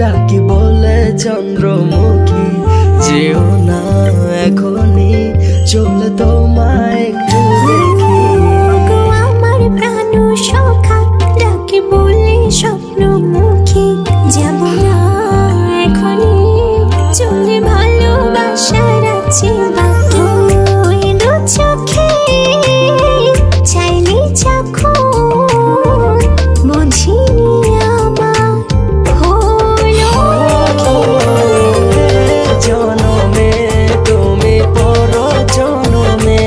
ডাকি বলে চন্দ্রমুখী যেও না এখনই চলে তোমায় একটু দেখি। আমার প্রাণ সখা ডাকি বলে স্বপ্নমুখী যাব না এখনই চলে ভালোবাসার আছে বাকি। ওই দু চোখে চাইলে চাখো বুঝিনি আমার হলো জনমে তুমি পর জনমে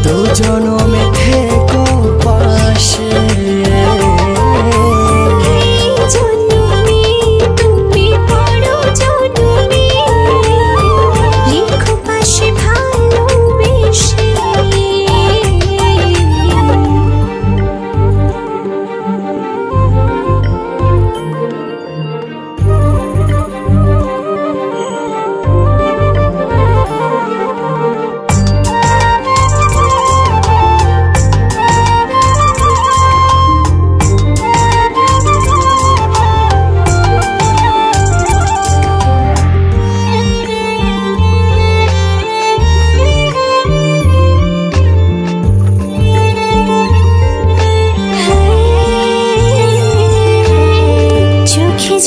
দু জনমে থেকো পাশে। জনমে তুমি পড়ো জনমে লিখো পাশে ভালোবেসে।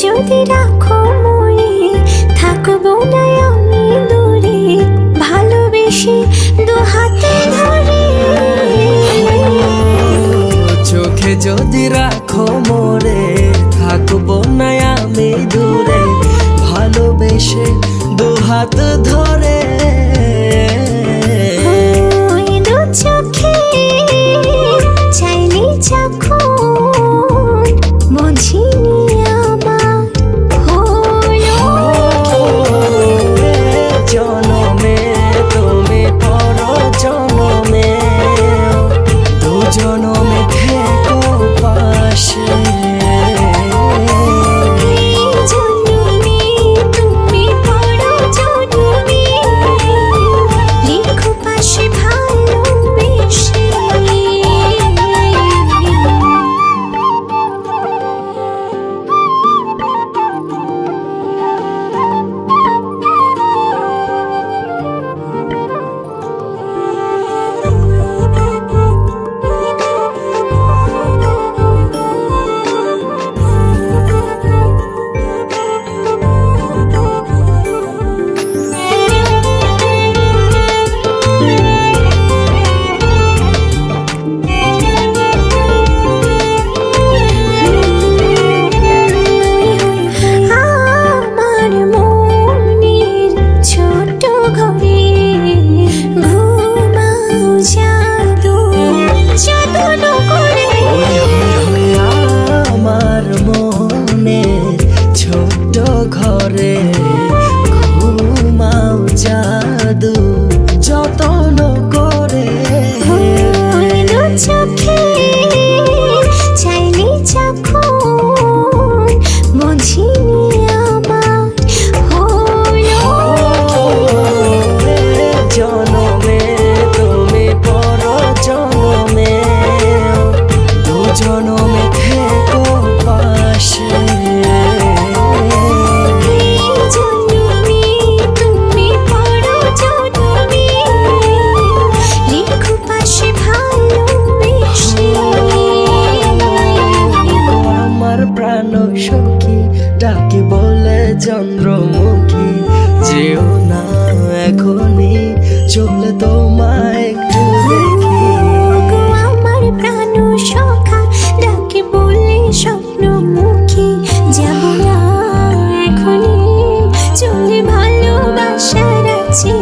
যদি রাখো মনে থাকবো না আমি দূরে ভালোবেসে দু হাতে ধরে। চোখে যদি রাখো মোরে থাকবো না আমি দূরে ভালোবেসে দু হাত ধরে। ওই দু চোখে চাইলে চাখো বুঝিনি আমার হলো জনমে তুমি পর জনমে দু জনমে থেকো পাশে। জনমে তুমি পড়ো জনমে লিখো পাশে ভালোবেসে। আমার মনের ছোট ঘরে ঘুমাও জাদু যত্ন করে। আমার মনে ছোট ঘরে ঘুমাও জাদু যতন করে। ওই দু চোখে চাইলে চাখো বুঝিনি আমার হলো জনমে তুমি পর জনমে দু জনমে থেকো পাশে। জনমে তুমি পড়ো জনমে লিখো পাশে ভালোবেসে। আমার প্রাণ সখী ডাকি বলে চন্দ্রমুখী যেও না এখনই চলে তোমায় একটু দেখি। আমার প্রাণ সখা ডাকে বলে স্বপ্নমুখী যাব না এখনই চলে ভালোবাসার আছে